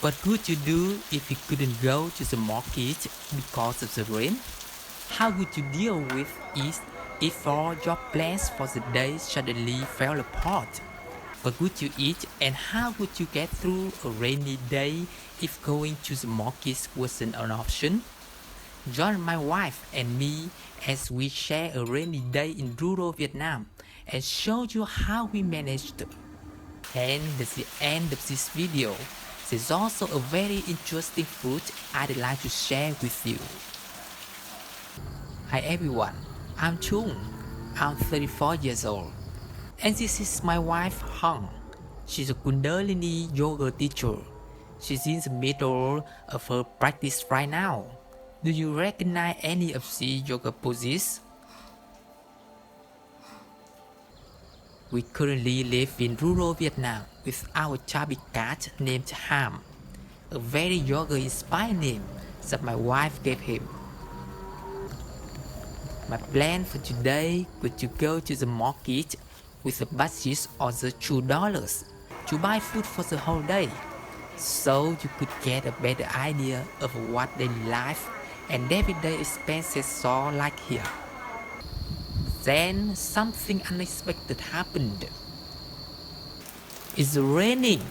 What would you do if you couldn't go to the market because of the rain? How would you deal with it if all your plans for the day suddenly fell apart? What would you eat and how would you get through a rainy day if going to the market wasn't an option? Join my wife and me as we share a rainy day in rural Vietnam and show you how we managed. And at the end of this video, there's also a very interesting food I'd like to share with you. Hi everyone, I'm Chung. I'm 34 years old. And this is my wife Hong. She's a Kundalini yoga teacher. She's in the middle of her practice right now. Do you recognize any of the yoga poses? We currently live in rural Vietnam with our chubby cat named Ham, a very yoga-inspired name that my wife gave him. My plan for today was to go to the market with a budget of the $2 to buy food for the whole day, so you could get a better idea of what daily life and everyday expenses are like here. Then something unexpected happened. It's raining,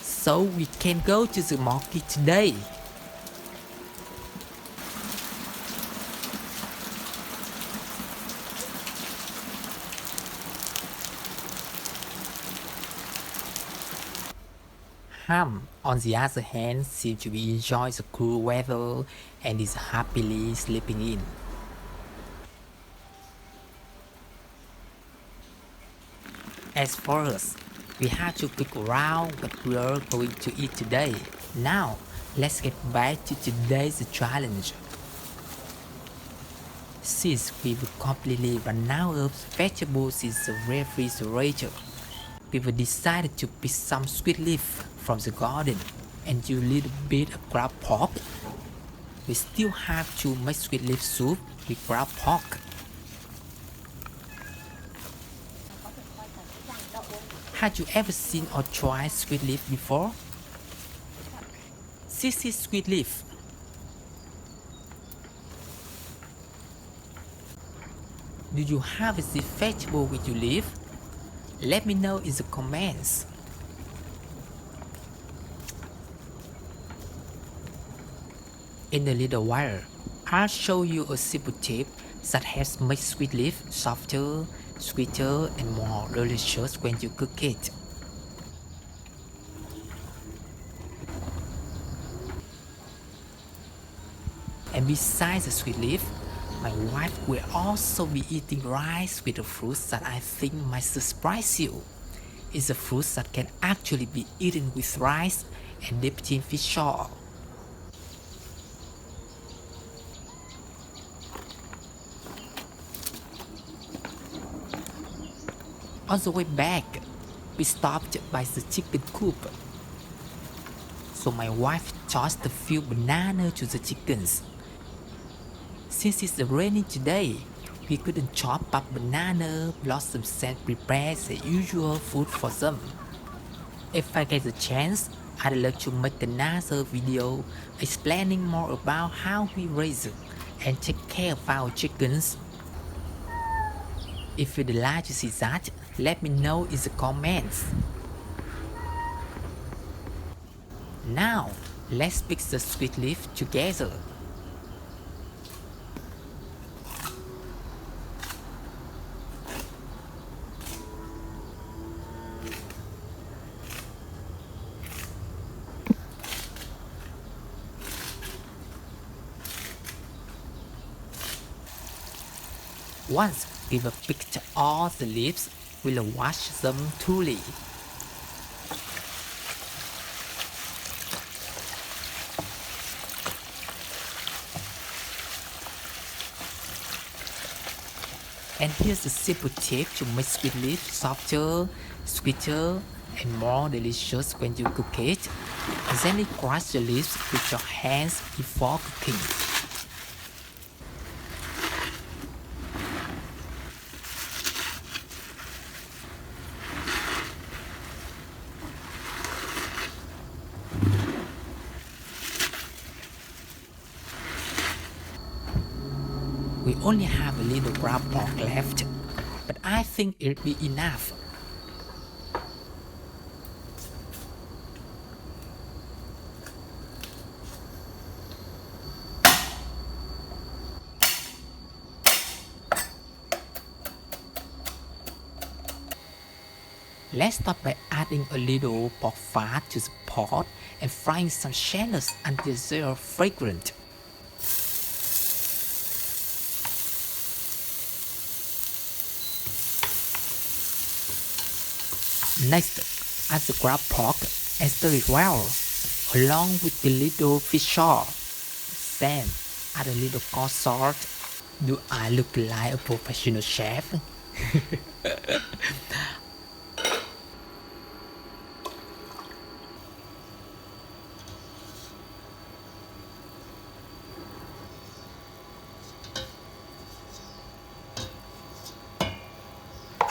so we can't go to the market today. Ham, on the other hand, seems to be enjoying the cool weather and is happily sleeping in. As for us, we have to pick around what we are going to eat today. Now, let's get back to today's challenge. Since we will completely run out of vegetables in the refrigerator, we will decided to pick some sweet leaf from the garden and do a little bit of ground pork. We still have to make sweet leaf soup with ground pork. Had you ever seen or tried sweet leaf before? This is sweet leaf. Do you have this vegetable with your leaf? Let me know in the comments. In a little while, I'll show you a simple tip that helps make sweet leaf softer, sweeter and more delicious when you cook it. And besides the sweet leaf, my wife will also be eating rice with a fruit that I think might surprise you. It's a fruit that can actually be eaten with rice and dipped in fish oil. On the way back, we stopped by the chicken coop. So my wife tossed a few bananas to the chickens. Since it's raining today, we couldn't chop up banana blossoms and prepare the usual food for them. If I get the chance, I'd like to make another video explaining more about how we raise and take care of our chickens. If you'd like to see that, let me know in the comments. Now, let's pick the sweet leaf together. Once we've picked all the leaves, we'll wash them thoroughly. And here's a simple tip to make sweet leaf softer, sweeter, and more delicious when you cook it. Gently crush the leaves with your hands before cooking. We only have a little ground pork left, but I think it'll be enough. Let's start by adding a little pork fat to the pot and frying some shallots until they are fragrant. Next, add the ground pork and stir it well, along with the little fish shawl. Then, add a little coarse salt. Do I look like a professional chef?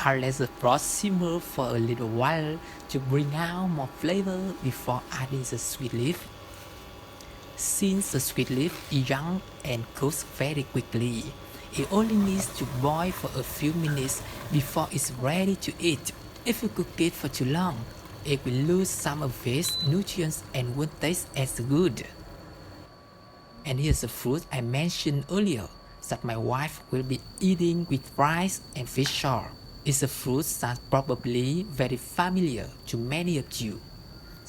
I'll let the broth simmer for a little while to bring out more flavor before adding the sweet leaf. Since the sweet leaf is young and cooks very quickly, it only needs to boil for a few minutes before it's ready to eat. If you cook it for too long, it will lose some of its nutrients and won't taste as good. And here's the fruit I mentioned earlier that my wife will be eating with rice and fish shawl. It's a fruit that's probably very familiar to many of you.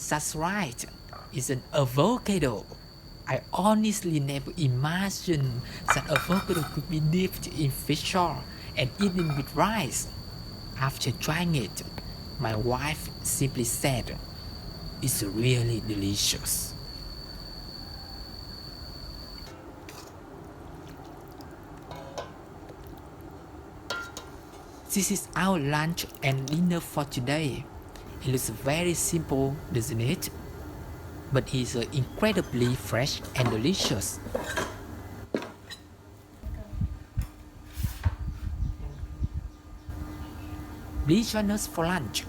That's right, it's an avocado. I honestly never imagined that avocado could be dipped in fish shawl and eaten with rice. After trying it, my wife simply said, "It's really delicious." This is our lunch and dinner for today. It looks very simple, doesn't it? But it's incredibly fresh and delicious. Please join us for lunch.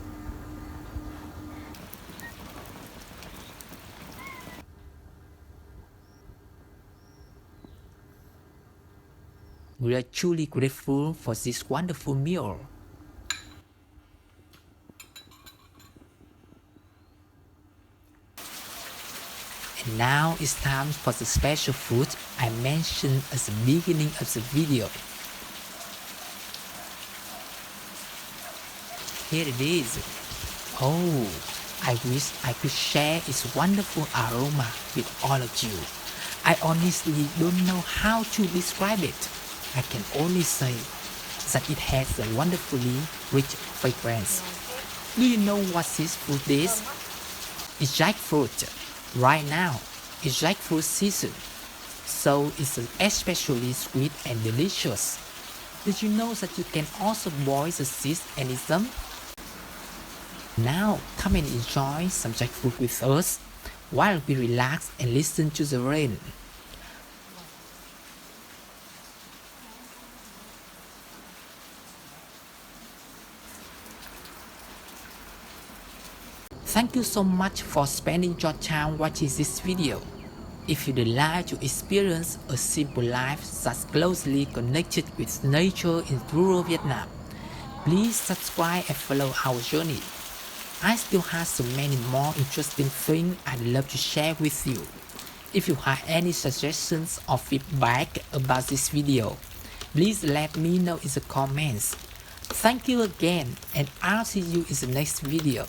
We are truly grateful for this wonderful meal. And now it's time for the special food I mentioned at the beginning of the video. Here it is. Oh, I wish I could share its wonderful aroma with all of you. I honestly don't know how to describe it. I can only say that it has a wonderfully rich fragrance. Do you know what this fruit is? It's jackfruit. Right now, it's jackfruit season, so it's especially sweet and delicious. Did you know that you can also boil the seeds and eat them? Now, come and enjoy some jackfruit with us while we relax and listen to the rain. Thank you so much for spending your time watching this video. If you'd like to experience a simple life that's closely connected with nature in rural Vietnam, please subscribe and follow our journey. I still have so many more interesting things I'd love to share with you. If you have any suggestions or feedback about this video, please let me know in the comments. Thank you again, and I'll see you in the next video.